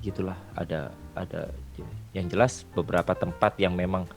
gitulah, ada yang jelas beberapa tempat yang memang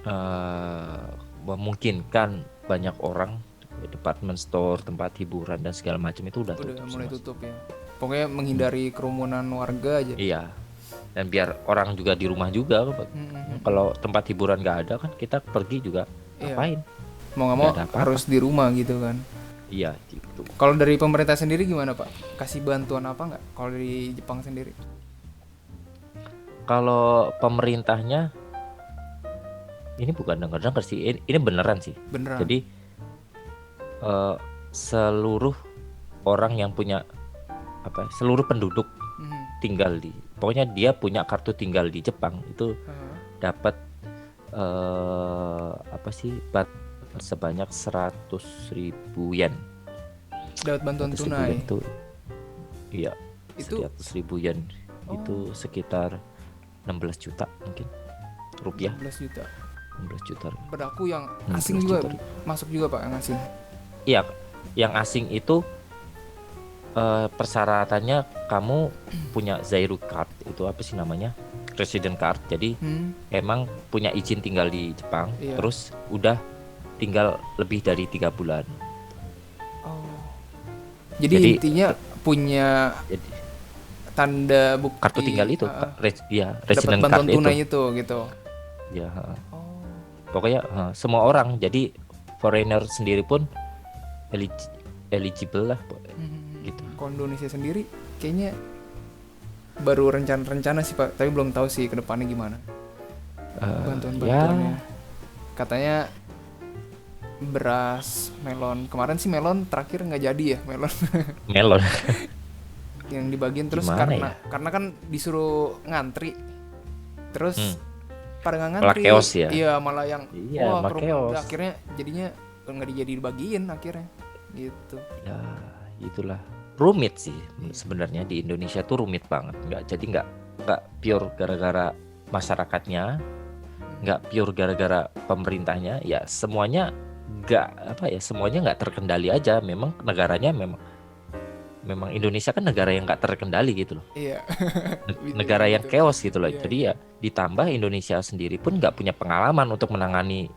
eh, memungkinkan banyak orang, department store, tempat hiburan dan segala macam itu udah Udah tutup mulai semua sih. tutup ya. Pokoknya Hmm, menghindari kerumunan warga aja. iya, dan biar orang juga di rumah juga. Kalau tempat hiburan nggak ada kan kita pergi juga Iya. ngapain, Mau nggak nggak mau ada apa-apa. harus di rumah gitu kan. Iya gitu. Kalau dari pemerintah sendiri gimana Pak? Kasih bantuan apa nggak? Kalau di Jepang sendiri? Kalau pemerintahnya ini bukan denger-denger sih, ini beneran sih. Beneran? Jadi eh, seluruh orang yang punya apa ya, seluruh penduduk Mhm. tinggal di, pokoknya dia punya kartu tinggal di Jepang itu Heeh. dapat apa sih, sebanyak 100.000 yen. Dapat bantuan 100.000 yen tunai. itu, iya, Itu 100.000 yen oh itu sekitar 16 juta mungkin rupiah. 16 juta. 16 juta, Berlaku yang asing 16 juga juta. masuk juga Pak yang asing. Iya, yang asing itu persyaratannya kamu punya Zairu card, itu apa sih namanya? Resident card. Jadi Hmm. emang punya izin tinggal di Jepang, Iya. terus udah tinggal lebih dari 3 bulan. Oh. Jadi Jadi intinya punya jadi tanda kartu tinggal bukti itu, ya dapat resident card bantuan itu. tunai itu gitu. Ya, Oh. pokoknya semua orang. Jadi foreigner sendiri pun eligible lah gitu. Kalau Indonesia sendiri kayaknya baru rencana-rencana sih Pak, tapi belum tahu sih ke depannya gimana. Bantuan-bantuannya. Ya, Katanya beras, melon. Kemarin sih melon terakhir nggak jadi ya melon melon. yang dibagiin terus Gimana karena ya? kan disuruh ngantri. Terus Hmm, pada nggak malah ngantri, chaos ya. iya malah yang Iya, wah malah kerumunan chaos. udah akhirnya jadinya nggak jadi dibagiin akhirnya gitu. Ya, itulah rumit sih sebenarnya di Indonesia tuh rumit banget. Nggak pure gara-gara masyarakatnya, nggak pure gara-gara pemerintahnya. Ya semuanya nggak apa ya, semuanya nggak terkendali aja. Memang negaranya memang memang Indonesia kan negara yang nggak terkendali gitu loh. Iya. Bisa Negara bilang yang gitu. chaos gitu loh. Iya, Jadi iya. ya ditambah Indonesia sendiri pun nggak punya pengalaman untuk menangani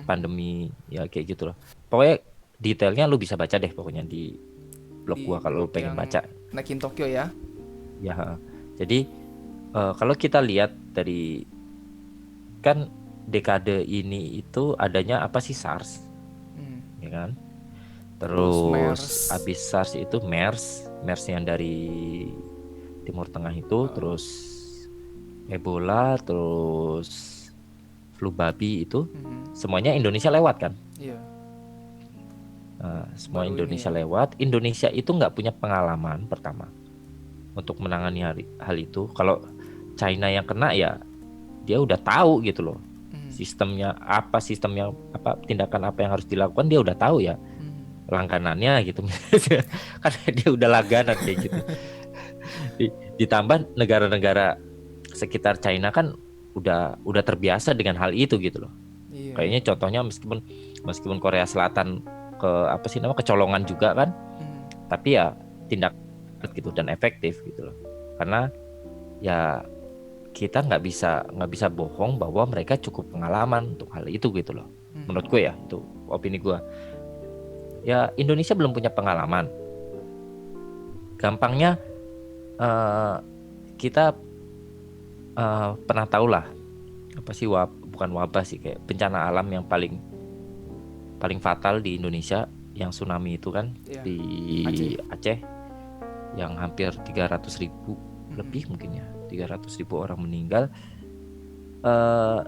pandemi, ya kayak gitu loh. Pokoknya detailnya lu bisa baca deh pokoknya di blog Di gua kalau lu blog pengen yang baca. naikin Tokyo ya. Ya, jadi kalau kita lihat dari, kan dekade ini itu adanya apa sih, SARS, Hmm. ya kan? Terus Terus MERS. abis SARS itu MERS yang dari Timur Tengah itu, terus Ebola, terus flu babi itu, semuanya Indonesia lewat kan? Iya, Semua baru ini Indonesia ya. lewat. Indonesia itu nggak punya pengalaman pertama untuk menangani hal itu. Kalau China yang kena ya dia udah tahu gitu loh, sistemnya apa, tindakan apa yang harus dilakukan dia udah tahu ya, langganannya gitu. Karena dia udah langganan kayak gitu. Ditambah negara-negara sekitar China kan udah terbiasa dengan hal itu gitu loh. Iya, Kayaknya iya. contohnya meskipun Korea Selatan ke apa sih nama, kecolongan juga kan, tapi ya tindak gitu dan efektif gitu loh. Karena ya kita nggak bisa bohong bahwa mereka cukup pengalaman untuk hal itu gitu loh. Menurut gue ya, itu opini gue. Ya Indonesia belum punya pengalaman. Gampangnya eh, kita pernah tahu lah apa sih, bukan wabah sih, kayak bencana alam yang paling paling fatal di Indonesia, yang tsunami itu kan, Iya. di Aceh. Aceh, yang hampir 300.000 lebih mungkin ya, 300.000 orang meninggal. eh,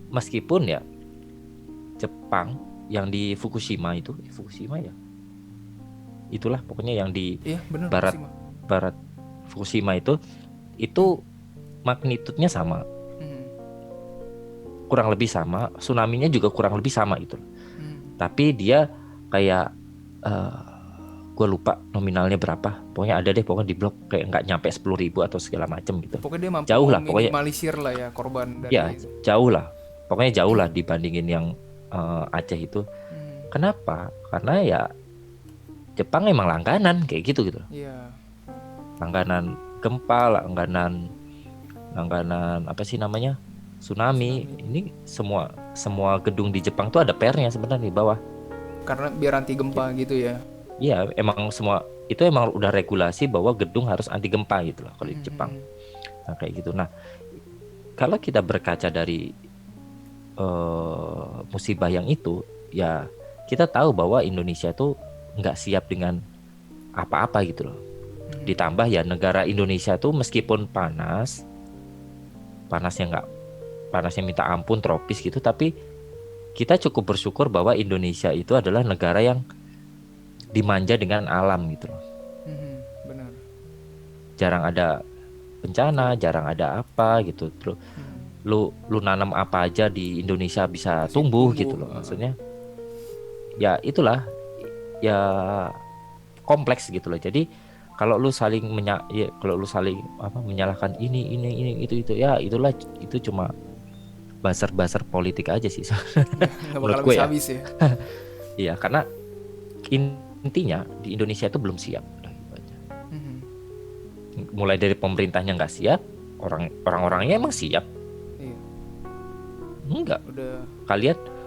Meskipun ya Jepang yang di Fukushima itu, Fukushima ya, itulah pokoknya yang di Iya, bener barat Fukushima. barat Fukushima itu magnitudenya sama, kurang lebih sama, tsunami-nya juga kurang lebih sama itu. Tapi dia kayak gue lupa nominalnya berapa, pokoknya ada deh, pokoknya di blog kayak nggak nyampe 10.000 atau segala macam gitu. Pokoknya dia mampu Jauh lah pokoknya, meminimalisir lah ya korban ya dari. jauh lah, pokoknya jauh lah dibandingin yang Aceh itu. Kenapa? Karena ya Jepang emang langganan kayak gitu gitu. Iya. langganan gempa, langganan apa sih namanya, tsunami. Ini semua gedung di Jepang tuh ada pernya sebenarnya di bawah. Karena biar anti gempa gitu ya. Iya, emang semua itu emang udah regulasi bahwa gedung harus anti gempa gitu loh kalau di Jepang. Nah kayak gitu. Nah kalau kita berkaca dari musibah yang itu, ya kita tahu bahwa Indonesia tuh nggak siap dengan apa-apa gitu loh. Ditambah ya negara Indonesia tuh meskipun panasnya nggak panasnya minta ampun tropis gitu, tapi kita cukup bersyukur bahwa Indonesia itu adalah negara yang dimanja dengan alam gitu loh. Benar. Jarang ada bencana, jarang ada apa gitu. Terus lu nanam apa aja di Indonesia bisa tumbuh gitu loh. Maksudnya ya itulah ya kompleks gitu loh. Jadi kalau lu saling menyalahkan ini itu ya itulah itu cuma buzzer politik aja sih. Nggak bakal Menurut gue ya. habis ya. Iya, karena intinya di Indonesia itu belum siap. Udah gitu aja. Mulai dari pemerintahnya nggak siap, orang-orangnya emang siap. Iya. Enggak. Udah.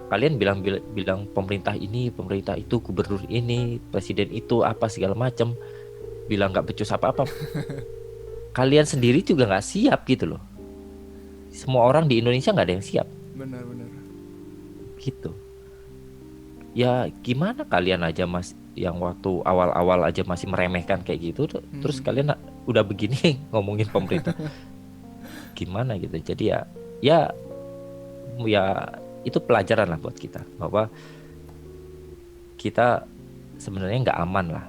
Kalian bilang pemerintah ini, pemerintah itu, gubernur ini, presiden itu apa segala macam, bilang nggak becus apa-apa. Kalian sendiri juga nggak siap gitu loh. Semua orang di Indonesia nggak ada yang siap. Benar. Gitu. Ya gimana kalian aja mas, yang waktu awal-awal aja masih meremehkan kayak gitu, terus kalian udah begini ngomongin pemerintah. Gimana gitu. Jadi ya itu pelajaran lah buat kita bahwa kita sebenarnya nggak aman lah,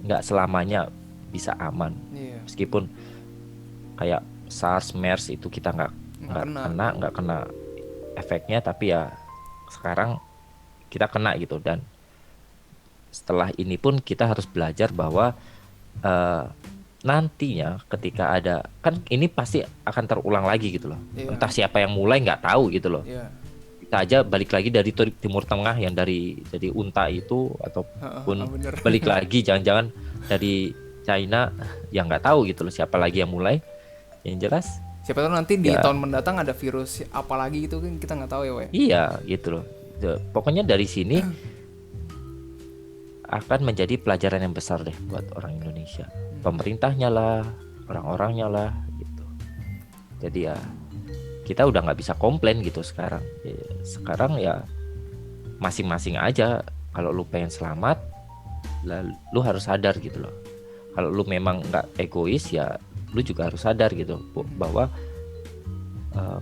nggak selamanya bisa aman. Meskipun kayak SARS, MERS itu kita nggak kena efeknya, tapi ya sekarang kita kena gitu. Dan setelah ini pun kita harus belajar bahwa nantinya ketika ada, kan ini pasti akan terulang lagi gitu loh. Entah siapa yang mulai nggak tahu gitu loh. Kita aja balik lagi dari Timur Tengah yang dari unta itu, ataupun balik lagi jangan-jangan dari China, yang nggak tahu gitu loh siapa lagi yang mulai. Yang jelas siapa tahu nanti di tahun mendatang ada virus apa lagi gitu kan, kita nggak tahu ya, Wei. Iya gitu loh. Pokoknya dari sini akan menjadi pelajaran yang besar deh buat orang Indonesia. Pemerintahnya lah, orang-orangnya lah gitu. Jadi ya kita udah nggak bisa komplain gitu sekarang. Sekarang ya masing-masing aja. Kalau lu pengen selamat, lu harus sadar gitu loh. Kalau lu memang nggak egois, ya lu juga harus sadar gitu bahwa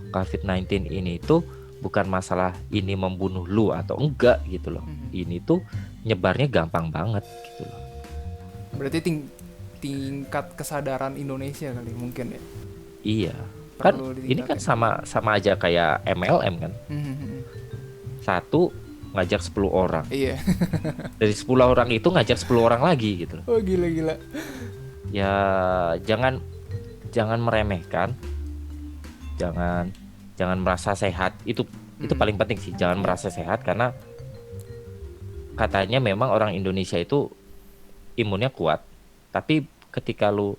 COVID-19 ini tuh bukan masalah ini membunuh lu atau enggak gitu loh. Ini tuh nyebarnya gampang banget gitu loh. Berarti tingkat kesadaran Indonesia kali mungkin ya. Iya. Kan ini kan sama aja kayak MLM kan. Satu ngajak 10 orang. Iya. Dari 10 orang itu ngajak 10 orang lagi gitu loh. Oh gila. Ya jangan meremehkan. Jangan merasa sehat. Itu paling penting sih, jangan merasa sehat, karena katanya memang orang Indonesia itu imunnya kuat. Tapi ketika lu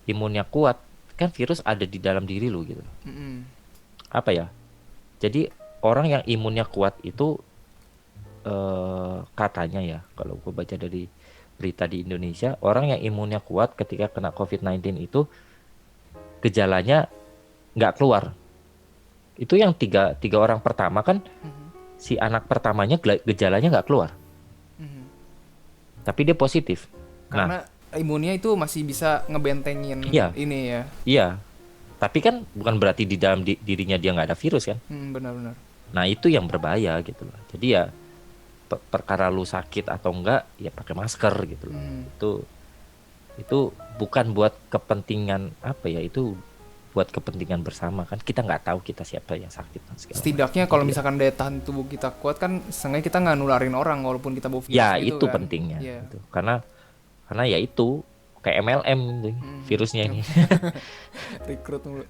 imunnya kuat, kan virus ada di dalam diri lu gitu. Apa ya? Jadi orang yang imunnya kuat itu katanya ya, kalau gue baca dari berita di Indonesia, orang yang imunnya kuat ketika kena COVID-19 itu gejalanya nggak keluar. Itu yang tiga orang pertama kan, si anak pertamanya gejalanya nggak keluar, tapi dia positif. Karena imunnya itu masih bisa ngebentengin ini ya. Iya, tapi kan bukan berarti di dalam dirinya dia nggak ada virus kan. Benar. Nah itu yang berbahaya gitu loh. Jadi ya perkara lu sakit atau enggak, ya pakai masker gitu loh. Itu bukan buat kepentingan apa ya, itu buat kepentingan bersama kan. Kita nggak tahu kita siapa yang sakit dan segala setidaknya kalau misalkan daya tahan tubuh kita kuat kan, seenggaknya kita nggak nularin orang walaupun kita bawa virus ya gitu itu kan. pentingnya gitu. Karena ya itu kayak MLM gitu, virusnya ini. Rekrut mulu.